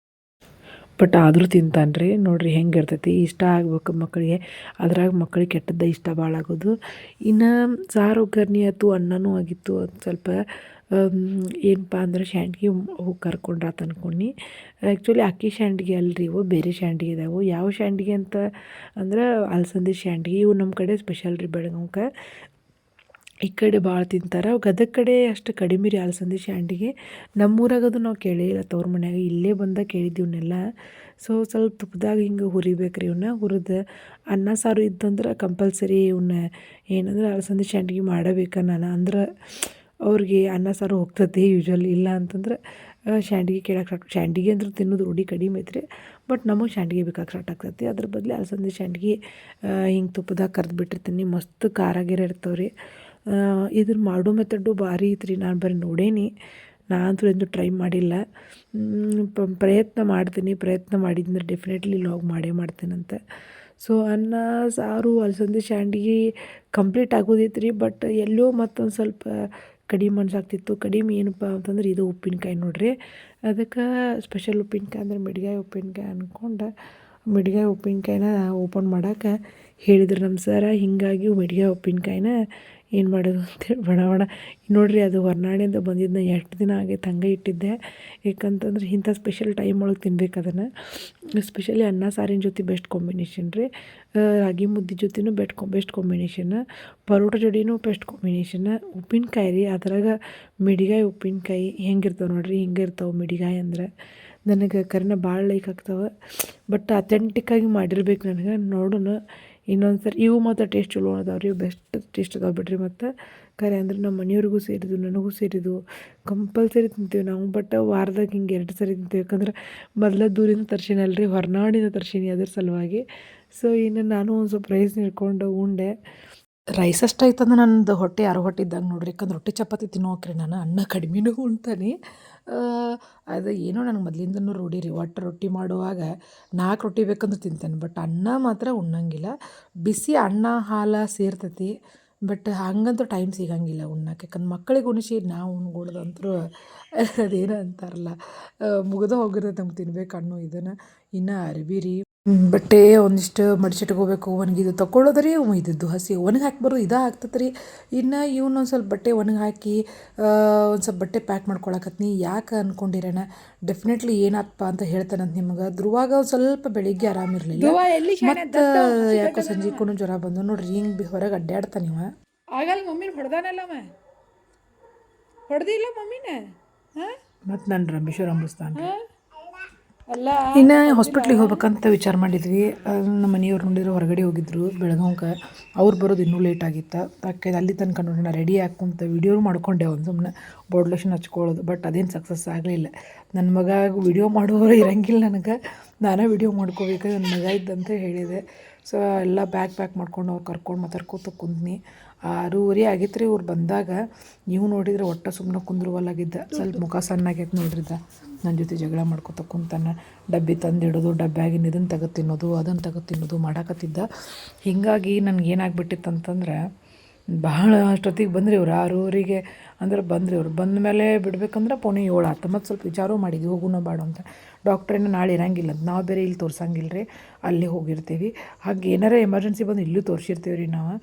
ಬಟ್ ಆದರೂ ತಿಂತಾನೆ ರೀ. ನೋಡಿರಿ ಹೆಂಗೆ ಇರ್ತೈತಿ, ಇಷ್ಟ ಆಗ್ಬೇಕು ಮಕ್ಕಳಿಗೆ. ಅದ್ರಾಗ ಮಕ್ಕಳಿಗೆ ಕೆಟ್ಟದ್ದು ಇಷ್ಟ ಭಾಳ ಆಗೋದು. ಇನ್ನು ಸಾರು ಒಗ್ಗರ್ಣೆ ಆಯ್ತು, ಅನ್ನನೂ ಆಗಿತ್ತು. ಅದು ಸ್ವಲ್ಪ ಏನಪ್ಪ ಅಂದ್ರೆ ಶಾಂಡ್ಗೆ ಹೋಗಿ ಕರ್ಕೊಂಡ್ರಾತು ಅನ್ಕೊಂಡು. ಆ್ಯಕ್ಚುಲಿ ಅಕ್ಕಿ ಶಾಂಡ್ಗೆ ಅಲ್ರಿ, ಇವು ಬೇರೆ ಶಾಂಡ್ಗೆ ಇದಾವೆ. ಯಾವ ಶಾಂಡ್ಗೆ ಅಂತ ಅಂದ್ರೆ ಅಲಸಂದೆ ಶಾಂಡ್ಗೆ. ಇವು ನಮ್ಮ ಕಡೆ ಸ್ಪೆಷಲ್ ರೀ ಬೆಳಗಾವ್ಗೆ. ಈ ಕಡೆ ಭಾಳ ತಿಂತಾರೆ. ಗದಗ ಕಡೆ ಅಷ್ಟು ಕಡಿಮೆ ರೀ ಅಲಸಂದೆ ಶಾಂಡ್ಗೆ. ನಮ್ಮೂರಾಗದು ನಾವು ಕೇಳಿಲ್ಲ, ತವ್ರ ಮನ್ಯಾಗ ಇಲ್ಲೇ ಬಂದಾಗ ಕೇಳಿದ್ದೀವಿ ಇವನ್ನೆಲ್ಲ. ಸೊ ಸ್ವಲ್ಪ ತುಪ್ಪದಾಗ ಹಿಂಗೆ ಹುರಿಬೇಕು ರೀ ಇವನ್ನ. ಹುರಿದು ಅನ್ನ ಸಾರು ಇದ್ದಂದ್ರೆ ಕಂಪಲ್ಸರಿ ಇವನ್ನ ಏನಂದ್ರೆ ಅಲಸಂದೆ ಶಾಂಡ್ಗೆ ಮಾಡಬೇಕು ನಾನು. ಅಂದ್ರೆ ಅವ್ರಿಗೆ ಅನ್ನ ಸಾರು ಹೋಗ್ತೈತಿ ಯೂಶ್ವಲಿ. ಇಲ್ಲ ಅಂತಂದ್ರೆ ಶಾಂಡ್ಗೆ ಕೇಳಕ್ಕೆ ಶಾಂಡ್ಗೆ ಅಂದ್ರೆ ತಿನ್ನೋದು ರೂಢಿ ಕಡಿಮೆ ಐತ್ರಿ. ಬಟ್ ನಮಗೆ ಶಾಂಡ್ಗೆ ಬೇಕಾಗಿ ಸ್ಟಾರ್ಟ್ ಆಗ್ತೈತಿ. ಅದ್ರ ಬದಲು ಅಲಸಂದೆ ಶಾಂಡ್ಗೆ ಹಿಂಗೆ ತುಪ್ಪದಾಗ ಕರ್ದು ಬಿಟ್ಟಿರ್ತೀನಿ. ಮಸ್ತ್ ಖಾರ ಗೀರ ಇರ್ತಾವೆ ರೀ. ಇದನ್ನು ಮಾಡೋ ಮೆಥಡು ಭಾರಿ ಐತ್ರಿ. ನಾನು ಬರೀ ನೋಡೇನಿ, ನಾನಂತೂ ಎಂದು ಟ್ರೈ ಮಾಡಿಲ್ಲ. ಪ್ರಯತ್ನ ಮಾಡ್ತೀನಿ. ಪ್ರಯತ್ನ ಮಾಡಿದ್ರೆ ಡೆಫಿನೆಟ್ಲಿ ಲಾಗ್ ಮಾಡ್ತೇನಂತ. ಸೊ ಅನ್ನ ಸಾರು ಅಲಸಂದೆ ಶಾಂಡ್ಗೆ ಕಂಪ್ಲೀಟ್ ಆಗೋದೈತೆ ರೀ. ಬಟ್ ಎಲ್ಲೋ ಮತ್ತೊಂದು ಸ್ವಲ್ಪ ಕಡಿಮೆ ಮನ್ಸಾಗ್ತಿತ್ತು. ಕಡಿಮೆ ಏನಪ್ಪ ಅಂತಂದ್ರೆ ಇದು ಉಪ್ಪಿನಕಾಯಿ ನೋಡಿರಿ. ಅದಕ್ಕೆ ಸ್ಪೆಷಲ್ ಉಪ್ಪಿನಕಾಯಿ ಅಂದ್ರೆ ಮಿಡ್ಗಾಯಿ ಉಪ್ಪಿನಕಾಯಿ ಅಂದ್ಕೊಂಡು ಮಿಡ್ಗಾಯಿ ಉಪ್ಪಿನಕಾಯಿನ ಓಪನ್ ಮಾಡೋಕೆ ಹೇಳಿದ್ರು ನಮ್ಮ ಸರ. ಹೀಗಾಗಿ ಮಿಡ್ಗಾಯಿ ಉಪ್ಪಿನಕಾಯಿನ ಏನು ಮಾಡೋದು ಅಂತೇಳಿ ಬಣ ನೋಡಿರಿ. ಅದು ಹೊರನಾಡಿಂದ ಬಂದಿದ್ದನ್ನ ಎಷ್ಟು ದಿನ ಆಗೈತೆ ಹಂಗೆ ಇಟ್ಟಿದ್ದೆ. ಯಾಕಂತಂದ್ರೆ ಇಂಥ ಸ್ಪೆಷಲ್ ಟೈಮ್ ಒಳಗೆ ತಿನ್ಬೇಕು ಅದನ್ನು. ಸ್ಪೆಷಲಿ ಅನ್ನ ಸಾರಿನ ಜೊತೆ ಬೆಸ್ಟ್ ಕಾಂಬಿನೇಷನ್ ರೀ. ರಾಗಿ ಮುದ್ದೆ ಜೊತೆನೂ ಬೆಸ್ಟ್ ಕಾಂಬಿನೇಷನ್. ಪರೋಟ ಜೋಡಿನೂ ಬೆಸ್ಟ್ ಕಾಂಬಿನೇಷನ್. ಉಪ್ಪಿನಕಾಯಿ ರೀ, ಅದ್ರಾಗ ಮಿಡಿಗಾಯಿ ಉಪ್ಪಿನಕಾಯಿ ಹೆಂಗಿರ್ತಾವೆ ನೋಡಿರಿ, ಹಿಂಗೆ ಇರ್ತಾವೆ ಮಿಡಿಗಾಯಿ ಅಂದ್ರೆ. ನನಗೆ ಕರಿನ ಭಾಳ ಲೈಕ್ ಆಗ್ತಾವೆ. ಬಟ್ ಅಥೆಂಟಿಕ್ಕಾಗಿ ಮಾಡಿರ್ಬೇಕು ನನಗೆ. ನೋಡೋಣ ಇನ್ನೊಂದು ಸರಿ. ಇವು ಮತ್ತು ಟೇಸ್ಟ್ ಚಲೋ ಅದಾವೆ ರೀ, ಬೆಸ್ಟ್ ಟೇಸ್ಟ್ ಅದಾವೆ ಬಿಡ್ರಿ. ಮತ್ತು ಕರೆ ಅಂದ್ರೆ ನಮ್ಮ ಮನೆಯವ್ರಿಗೂ ಸೇರಿದ್ದು, ನನಗೂ ಸೇರಿದ್ದು. ಕಂಪಲ್ಸರಿ ತಿಂತೀವಿ ನಾವು. ಬಟ್ ವಾರದಾಗ ಹಿಂಗೆ 2 ಸರಿ ತಿಂತೀವಿ. ಯಾಕಂದ್ರೆ ಮೊದಲ ದೂರಿಂದ ತರ್ಸೀನಲ್ರಿ, ಹೊರನಾಡಿಂದ ತರ್ಸೀನಿ, ಅದ್ರ ಸಲುವಾಗಿ. ಸೊ ಇನ್ನು ನಾನು ಒಂದು ಸ್ವಲ್ಪ ರೈಸ್ ಹಿಡ್ಕೊಂಡು ಉಂಡೆ. ರೈಸ್ ಅಷ್ಟು ಆಯ್ತಂದ್ರೆ ನನ್ನದು ಹೊಟ್ಟೆ ಯಾರೋ ಹೊಟ್ಟೆ ಇದ್ದಂಗೆ ನೋಡ್ರಿ. ಯಾಕಂದ್ರೆ ರೊಟ್ಟಿ ಚಪಾತಿ ತಿನ್ನೋಕ್ರಿ ನಾನು. ಅನ್ನ ಕಡಿಮೆನೂ ಉಣ್ತಾನೆ. ಅದು ಏನೋ ನನಗೆ ಮೊದಲಿಂದನೂ ರೂಢಿ ರೀ. ಒಟ್ಟು ರೊಟ್ಟಿ ಮಾಡುವಾಗ 4 ರೊಟ್ಟಿ ಬೇಕಂದ್ರೆ ತಿಂತೇನೆ. ಬಟ್ ಅನ್ನ ಮಾತ್ರ ಉಣ್ಣಂಗಿಲ್ಲ. ಬಿಸಿ ಅನ್ನ ಹಾಲು ಸೇರ್ತೈತಿ. ಬಟ್ ಹಂಗಂತೂ ಟೈಮ್ ಸಿಗಂಗಿಲ್ಲ ಉಣ್ಣಕ್ಕೆ. ಯಾಕಂದ್ರೆ ಮಕ್ಕಳಿಗೆ ಉಣಿಸಿ ನಾವು ಉಣ್ಗೊಳ್ದಂತೂ ಅದೇನೋ ಅಂತಾರಲ್ಲ, ಮುಗಿದ ಹೋಗಿರ್ತೈತೆ ನಮ್ಗೆ ತಿನ್ಬೇಕು ಅನ್ನೋ ಇದನ್ನು. ಇನ್ನು ಅರ್ಬಿ ರೀ, ಬಟ್ಟೆ ಒಂದಿಷ್ಟು ಮಡಿಚಿಟ್ಕೋಬೇಕು ಒಣಗಿದ್ದು ತಗೊಳ್ಳೋದ್ರಿ ಇದ್ದಿದ್ದು ಹಸಿ ಒಣಗಿ ಹಾಕ್ಬಾರ್ದು ಇದು ಆಗ್ತದೆ ರೀ ಇನ್ನು ಒಂದು ಸ್ವಲ್ಪ ಬಟ್ಟೆ ಒಣಗಿ ಹಾಕಿ ಒಂದು ಸ್ವಲ್ಪ ಬಟ್ಟೆ ಪ್ಯಾಕ್ ಮಾಡ್ಕೊಳಕತ್ನಿ ಯಾಕೆ ಅಂದ್ಕೊಂಡಿರೋಣ ಡೆಫಿನೆಟ್ಲಿ ಏನಾತಪ್ಪ ಅಂತ ಹೇಳ್ತಾನಂತ ನಿಮ್ಗೆ ಧ್ರುವಾಗ ಒಂದು ಸ್ವಲ್ಪ ಬೆಳಿಗ್ಗೆ ಆರಾಮಿರಲಿಲ್ಲ ಮತ್ತು ಯಾಕೋ ಸಂಜೆಗೂ ಜ್ವರ ಬಂದು ನೋಡ್ರಿ ಹಿಂಗೆ ಹೊರಗೆ ಅಡ್ಡಾಡ್ತಾನೆ ನೀವು ಆಗಲ್ಲ ಮಮ್ಮಿನ ಹೊಡೆದಾನಲ್ಲ ಹೊಡೆದಿಲ್ಲ ಮಮ್ಮಿನ ಹಾಂ ಮತ್ತು ನಾನು ರಮೇಶ್ವರ ಅಂಬಿಸ್ತಾನೆ ಅಲ್ಲ ಇನ್ನು ಹಾಸ್ಪಿಟ್ಲಿಗೆ ಹೋಗ್ಬೇಕಂತ ವಿಚಾರ ಮಾಡಿದ್ವಿ ನಮ್ಮ ಮನೆಯವ್ರು ನೋಡಿದ್ರು ಹೊರಗಡೆ ಹೋಗಿದ್ರು ಬೆಳಗಾವ್ಗೆ ಅವ್ರು ಬರೋದು ಇನ್ನೂ ಲೇಟ್ ಆಗಿತ್ತು ಯಾಕೆ ಅಲ್ಲಿ ತನಕ ನೋಡಿ ನಾನು ರೆಡಿ ಹಾಕ್ಕೊಂತ ವಿಡಿಯೋ ಮಾಡ್ಕೊಂಡೆ ಒಂದು ಸುಮ್ಮನೆ ಬೋರ್ಡ್ ಹಚ್ಕೊಳ್ಳೋದು ಬಟ್ ಅದೇನು ಸಕ್ಸಸ್ ಆಗಲಿಲ್ಲ ನನ್ನ ಮಗ ವಿಡಿಯೋ ಮಾಡೋರು ಇರಂಗಿಲ್ಲ ನನಗೆ ನಾನೇ ವಿಡಿಯೋ ಮಾಡ್ಕೋಬೇಕು ನನ್ನ ಮಗ ಇದ್ದಂತ ಹೇಳಿದೆ ಸೊ ಎಲ್ಲ ಪ್ಯಾಕ್ ಮಾಡ್ಕೊಂಡು ಅವ್ರು ಕರ್ಕೊಂಡು ಮಾತಾಡ್ಕೋತ ಕುಂದ್ನಿ 6:30 ಆಗಿತ್ತು ರೀ ಅವ್ರು ಬಂದಾಗ ನೀವು ನೋಡಿದರೆ ಒಟ್ಟು ಸುಮ್ಮನೆ ಕುಂದ್ರುವಲ್ಲಾಗಿದ್ದ ಸ್ವಲ್ಪ ಮುಖ ಸಣ್ಣಾಗೈತೆ ನೋಡ್ರಿದ್ದ ನನ್ನ ಜೊತೆ ಜಗಳ ಮಾಡ್ಕೊತ ಕುಂತಾನೆ ಡಬ್ಬಿ ತಂದಿಡೋದು ಡಬ್ಬ್ಯಾಗಿನ ಇದನ್ನು ತೆಗೆದು ತಿನ್ನೋದು ಅದನ್ನು ತೆಗೆದು ತಿನ್ನೋದು ಮಾಡಾಕತ್ತಿದ್ದ ಹೀಗಾಗಿ ನನಗೆ ಏನಾಗ್ಬಿಟ್ಟಿತ್ತು ಅಂತಂದ್ರೆ ಭಾಳ ಅಷ್ಟೊತ್ತಿಗೆ ಬಂದ್ರಿ ಅವ್ರು 6:30ಗೆ ಅಂದ್ರೆ ಬಂದ್ರಿ ಅವ್ರು ಬಂದ ಮೇಲೆ ಬಿಡ್ಬೇಕಂದ್ರೆ 7:45 ಆಯ್ತು ಮತ್ತು ಸ್ವಲ್ಪ ವಿಚಾರ ಮಾಡಿದ್ವಿ ಹೋಗೋಣ ಬೇಡ ಅಂತ ಡಾಕ್ಟ್ರೇನು ನಾಳೆ ಇರಂಗಿಲ್ಲ ಅಂತ ನಾವು ಬೇರೆ ಇಲ್ಲಿ ತೋರ್ಸಂಗಿಲ್ಲ ರೀ ಅಲ್ಲಿ ಹೋಗಿರ್ತೀವಿ ಹಾಗೆ ಏನಾರ ಎಮರ್ಜೆನ್ಸಿ ಬಂದು ಇಲ್ಲೂ ತೋರಿಸಿರ್ತೀವಿ ರೀ ನಾವು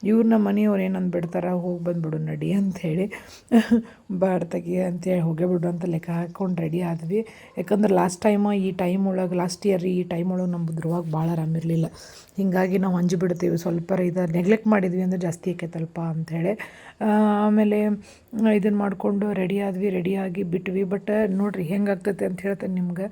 ಇವ್ರು ನಮ್ಮ ಮನೆಯವ್ರು ಏನಂದು ಬಿಡ್ತಾರೆ ಹೋಗಿ ಬಂದುಬಿಡು ನಡಿ ಅಂಥೇಳಿ ಬಾಡ್ತಗಿ ಅಂತೇಳಿ ಹೋಗೇ ಬಿಡು ಅಂತ ಲೆಕ್ಕ ಹಾಕ್ಕೊಂಡು ರೆಡಿ ಆದ್ವಿ ಯಾಕಂದ್ರೆ ಲಾಸ್ಟ್ ಇಯರ್ ಈ ಟೈಮ್ ಒಳಗೆ ನಮ್ಮ ಧ್ರುವಾಗ ಭಾಳ ಆರಾಮಿರಲಿಲ್ಲ ಹೀಗಾಗಿ ನಾವು ಅಂಜು ಬಿಡ್ತೀವಿ ಸ್ವಲ್ಪ ಇದು ನೆಗ್ಲೆಕ್ಟ್ ಮಾಡಿದ್ವಿ ಅಂದ್ರೆ ಜಾಸ್ತಿ ಆಕೈತಲ್ಪ ಅಂಥೇಳಿ ಆಮೇಲೆ ಇದನ್ನು ಮಾಡಿಕೊಂಡು ರೆಡಿಯಾಗಿ ಬಿಟ್ವಿ ಬಟ್ ನೋಡಿರಿ ಹೆಂಗಾಗ್ತೈತೆ ಅಂತ ಹೇಳ್ತೇನೆ ನಿಮ್ಗೆ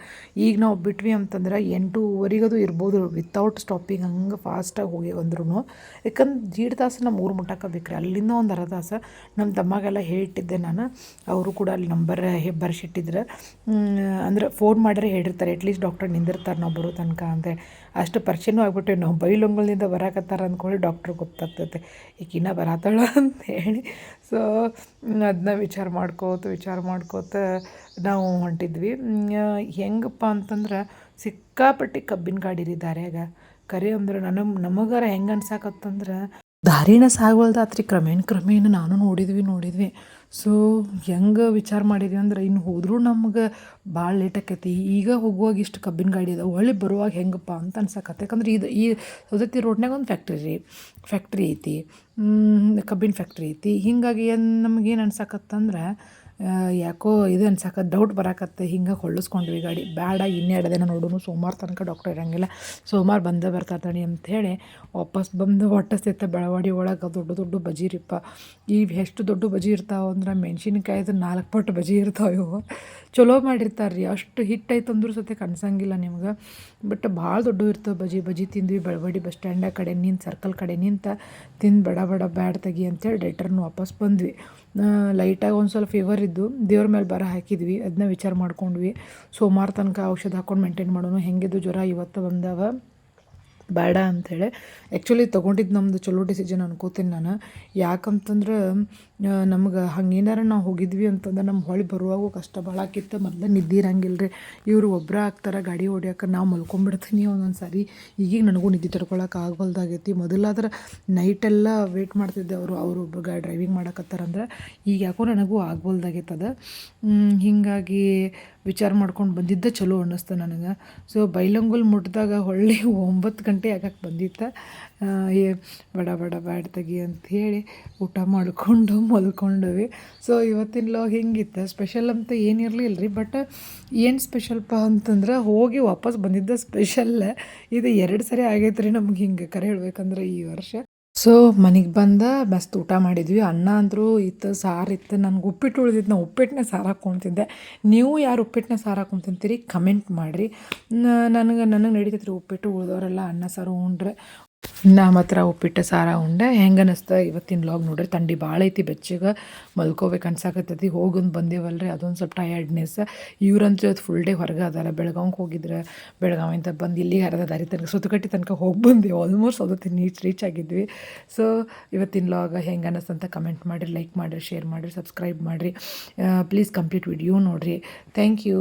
ಈಗ ನಾವು ಬಿಟ್ವಿ ಅಂತಂದ್ರೆ 8:30 ಇರ್ಬೋದು ವಿತೌಟ್ ಸ್ಟಾಪಿಂಗ್ ಹಂಗೆ ಫಾಸ್ಟಾಗಿ ಹೋಗಿ ಬಂದ್ರು ಯಾಕಂದ್ರೆ ದೀಡ್ ತಾಸು ನಮ್ಮ ಊರು ಮುಟ್ಟಕ್ಕೆ ಅಲ್ಲಿಂದ ಒಂದು ಅರ್ಧ ತಾಸು ನಮ್ಮ ತಮ್ಮಗೆಲ್ಲ ಹೇಳಿಟ್ಟಿದ್ದೆ ನಾನು ಅವರು ಕೂಡ ಅಲ್ಲಿ ನಂಬರ್ ಬರ್ಸಿಟ್ಟಿದ್ರೆ ಅಂದ್ರೆ ಫೋನ್ ಮಾಡಿದ್ರೆ ಹೇಳಿರ್ತಾರೆ ಅಟ್ಲೀಸ್ಟ್ ಡಾಕ್ಟರ್ ನಿಂದಿರ್ತಾರೆ ನಾವು ಬರೋ ತನಕ ಅಂತೇಳಿ ಅಷ್ಟು ಪರಿಚಯನೂ ಆಗ್ಬಿಟ್ಟೆ ನಾವು ಬೈಲೊಂಗಲ್ನಿಂದ ಬರಾಕತ್ತಾರ ಅಂದ್ಕೊಳ್ಳಿ ಡಾಕ್ಟ್ರಿಗೆ ಗೊತ್ತಾಗ್ತೈತೆ ಈಗಿನ್ನ ಬರತ್ತಾಳ ಅಂತ ಹೇಳಿ ಸೊ ಅದನ್ನ ವಿಚಾರ ಮಾಡ್ಕೋತ ನಾವು ಹೊಂಟಿದ್ವಿ ಹೆಂಗಪ್ಪ ಅಂತಂದ್ರೆ ಸಿಕ್ಕಾಪಟ್ಟೆ ಕಬ್ಬಿನ ಗಾಡಿ ರೀ ದಾರ್ಯಾಗ ಕರೆ ಅಂದ್ರೆ ನಮಗಾರ ಹೆಂಗೆ ಅನ್ಸಾಕತ್ತಂದ್ರೆ ದಾರಿನ ಸಾಗವಲ್ದಾತ್ರಿ ಕ್ರಮೇಣ ನಾನು ನೋಡಿದ್ವಿ ಸೊ ಹೆಂಗೆ ವಿಚಾರ ಮಾಡಿದ್ವಿ ಅಂದ್ರೆ ಇನ್ನು ಹೋದರೂ ನಮ್ಗೆ ಭಾಳ ಲೇಟ್ ಆಕೈತಿ ಈಗ ಹೋಗುವಾಗ ಇಷ್ಟು ಕಬ್ಬಿನ ಗಾಡಿ ಅದಾವೆ ಹೊಳ್ಳಿ ಬರುವಾಗ ಹೆಂಗಪ್ಪ ಅಂತ ಅನ್ಸಕತ್ತೆ ಯಾಕಂದ್ರೆ ಈ ಸೌದತ್ತಿ ರೋಡ್ನಾಗ ಒಂದು ಫ್ಯಾಕ್ಟ್ರಿ ಐತಿ ಕಬ್ಬಿನ ಫ್ಯಾಕ್ಟ್ರಿ ಐತಿ ಹೀಗಾಗಿ ನಮಗೇನು ಅನ್ಸಕತ್ತಂದ್ರೆ ಯಾಕೋ ಇದು ಅನ್ಸಕ್ಕೆ ಡೌಟ್ ಬರಾಕತ್ತೆ ಹಿಂಗೆ ಹೊಳ್ಳಿಸ್ಕೊಂಡ್ವಿ ಗಾಡಿ ಬೇಡ ಇನ್ನೆರಡು ದಿನ ನೋಡೋನು ಸೋಮವಾರ ತನಕ ಡಾಕ್ಟರ್ ಇರೋಂಗಿಲ್ಲ ಸೋಮವಾರ ಬಂದೇ ಬರ್ತಾತಾನೆ ಅಂಥೇಳಿ ವಾಪಸ್ ಬಂದು ಹೊಟ್ಟೆ ಬೆಳವಾಡಿ ಒಳಗೆ ದೊಡ್ಡ ಬಜಿ ರೀಪ್ಪ ಎಷ್ಟು ದೊಡ್ಡ ಬಜಿ ಇರ್ತಾವೆ ಅಂದ್ರೆ ಮೆಣಸಿನ್ಕಾಯ್ದು 4 ಪಟ್ಟು ಬಜಿ ಇರ್ತಾವೆ ಇವು ಚಲೋ ಮಾಡಿರ್ತಾರೆ ರೀ ಅಷ್ಟು ಹಿಟ್ಟೈತೆ ಅಂದ್ರೂ ಸತೆ ಕನ್ಸಂಗಿಲ್ಲ ನಿಮ್ಗೆ ಬಟ್ ಭಾಳ ದೊಡ್ಡ ಇರ್ತವೆ ಬಜಿ ತಿಂದ್ವಿ ಬೆಳವಾಡಿ ಬಸ್ ಸ್ಟ್ಯಾಂಡ ಕಡೆ ಸರ್ಕಲ್ ಕಡೆ ತಿಂದು ಬಡ ಬ್ಯಾಡ್ ತೆಗಿ ಅಂತೇಳಿ ರಿಟರ್ನ್ ವಾಪಸ್ ಬಂದ್ವಿ ಲೈಟಾಗಿ ಒಂದು ಸ್ವಲ್ಪ ಫೀವರ್ ಇದ್ದು ದೇವ್ರ ಮೇಲೆ ಬರ ಹಾಕಿದ್ವಿ ಅದನ್ನ ವಿಚಾರ ಮಾಡ್ಕೊಂಡ್ವಿ ಸೋಮವಾರ ತನಕ ಔಷಧ ಹಾಕ್ಕೊಂಡು ಮೇಂಟೈನ್ ಮಾಡೋಣ ಹೆಂಗಿದ್ದು ಜ್ವರ ಇವತ್ತು ಬಂದವ ಬೇಡ ಅಂಥೇಳಿ ಆ್ಯಕ್ಚುಲಿ ತೊಗೊಂಡಿದ್ದು ನಮ್ಮದು ಚಲೋ ಡಿಸಿಷನ್ ಅನ್ಕೋತೀನಿ ನಾನು ಯಾಕಂತಂದ್ರೆ ನಮ್ಗೆ ಹಂಗೇನಾರ ನಾವು ಹೋಗಿದ್ವಿ ಅಂತಂದ್ರೆ ನಮ್ಮ ಹೊಳಿ ಬರುವಾಗೂ ಕಷ್ಟ ಭಾಳ ಆಕಿತ್ತು ಮೊದಲು ನಿದ್ದೆ ಇರಂಗಿಲ್ಲ ರೀ ಇವರು ಒಬ್ಬರ ಆಗ್ತಾರೆ ಗಾಡಿ ಹೊಡ್ಯಾಕೆ ನಾವು ಮಲ್ಕೊಂಡ್ಬಿಡ್ತೀನಿ ಒಂದೊಂದು ಸಾರಿ ಈಗೀಗ ನನಗೂ ನಿದ್ದೆ ತಡ್ಕೊಳಕ್ಕೆ ಆಗಲ್ದಾಗೈತಿ ಮೊದಲಾದ್ರೆ ನೈಟೆಲ್ಲ ವೇಟ್ ಮಾಡ್ತಿದ್ದೆ ಅವರು ಡ್ರೈವಿಂಗ್ ಮಾಡಕತ್ತಾರಂದ್ರೆ ಈಗ ಯಾಕೋ ನನಗೂ ಆಗ್ಬೋಲ್ದಾಗೈತೆ ಅದು ಹೀಗಾಗಿ ವಿಚಾರ ಮಾಡ್ಕೊಂಡು ಬಂದಿದ್ದ ಚಲೋ ಅನ್ನಿಸ್ತು ನನಗೆ ಸೊ ಬೈಲಂಗುಲ್ ಮುಟ್ಟಿದಾಗ ಹೊಳ್ಳಿ 9 ಗಂಟೆ ಆಗಕ್ಕೆ ಬಂದಿತ್ತು ಬಡ ತೆಗಿ ಅಂಥೇಳಿ ಊಟ ಮಾಡಿಕೊಂಡು ಮಲ್ಕೊಂಡವಿ ಸೊ ಇವತ್ತಿನ ಲಾಗ್ ಹೆಂಗಿತ್ತು ಸ್ಪೆಷಲ್ ಅಂತ ಏನಿರಲಿಲ್ಲ ರೀ ಬಟ್ ಏನು ಸ್ಪೆಷಲ್ಪ ಅಂತಂದ್ರೆ ಹೋಗಿ ವಾಪಸ್ ಬಂದಿದ್ದ ಸ್ಪೆಷಲ್ ಇದು 2 ಸರಿ ಆಗೈತೆ ರೀ ನಮ್ಗೆ ಹಿಂಗೆ ಕರೆ ಹೇಳ್ಬೇಕಂದ್ರೆ ಈ ವರ್ಷ ಸೊ ಮನೆಗೆ ಬಂದ ಮಸ್ತ್ ಊಟ ಮಾಡಿದ್ವಿ ಅನ್ನ ಅಂದರೂ ಇತ್ತು ಸಾರು ಇತ್ತು ನನಗೆ ಉಪ್ಪಿಟ್ಟು ಉಳಿದಿತ್ತು ನಾನು ಉಪ್ಪಿಟ್ಟನ್ನ ಸಾರು ಹಾಕ್ಕೊತಿದ್ದೆ ನೀವು ಯಾರು ಉಪ್ಪಿಟ್ಟನ್ನ ಸಾರು ಹಾಕ್ಕೊಂಡು ತಿಂತೀರಿ ಕಮೆಂಟ್ ಮಾಡಿರಿ ನನಗೆ ನಡೀತೈತೆ ರೀ ಉಪ್ಪಿಟ್ಟು ಉಳಿದವರೆಲ್ಲ ಅನ್ನ ಸಾರು ಉಂಡ್ರೆ ನಾ ಮಾತ್ರ ಉಪ್ಪಿಟ್ಟು ಸಾರ ಉಂಡೆ ಹೆಂಗೆ ಅನ್ನಿಸ್ತಾ ಇವತ್ತಿನ ಲಾಗ್ ನೋಡ್ರಿ ಥಂಡಿ ಭಾಳ ಐತಿ ಬೆಚ್ಚಗೆ ಮಲ್ಕೋಬೇಕು ಅನ್ಸಾಕತ್ತೈತಿ ಹೋಗೊಂದು ಬಂದೇವಲ್ರಿ ಅದೊಂದು ಸ್ವಲ್ಪ ಟಯರ್ಡ್ನೆಸ್ ಇವ್ರಂತೂ ಇವತ್ತು ಫುಲ್ ಡೇ ಹೊರಗೆ ಅದಾರ ಬೆಳಗಾವಿಗೆ ಹೋಗಿದ್ರೆ ಬೆಳಗಾವಿಂದ ಬಂದು ಇಲ್ಲಿಗೆ ಅರ್ಧ ದಾರಿ ತನಕ ಸುತ್ತಕಟ್ಟಿ ತನಕ ಹೋಗಿ ಬಂದೆವು ಆಲ್ಮೋಸ್ಟ್ ಅದಕ್ಕೆ ರೀಚ್ ಆಗಿದ್ವಿ ಸೊ ಇವತ್ತಿನ ಲಾಗ್ ಹೆಂಗೆ ಅನ್ನಿಸ್ತಂತ ಕಮೆಂಟ್ ಮಾಡಿರಿ ಲೈಕ್ ಮಾಡಿರಿ ಶೇರ್ ಮಾಡಿರಿ ಸಬ್ಸ್ಕ್ರೈಬ್ ಮಾಡಿರಿ ಪ್ಲೀಸ್ ಕಂಪ್ಲೀಟ್ ವಿಡಿಯೋ ನೋಡಿರಿ ಥ್ಯಾಂಕ್ ಯು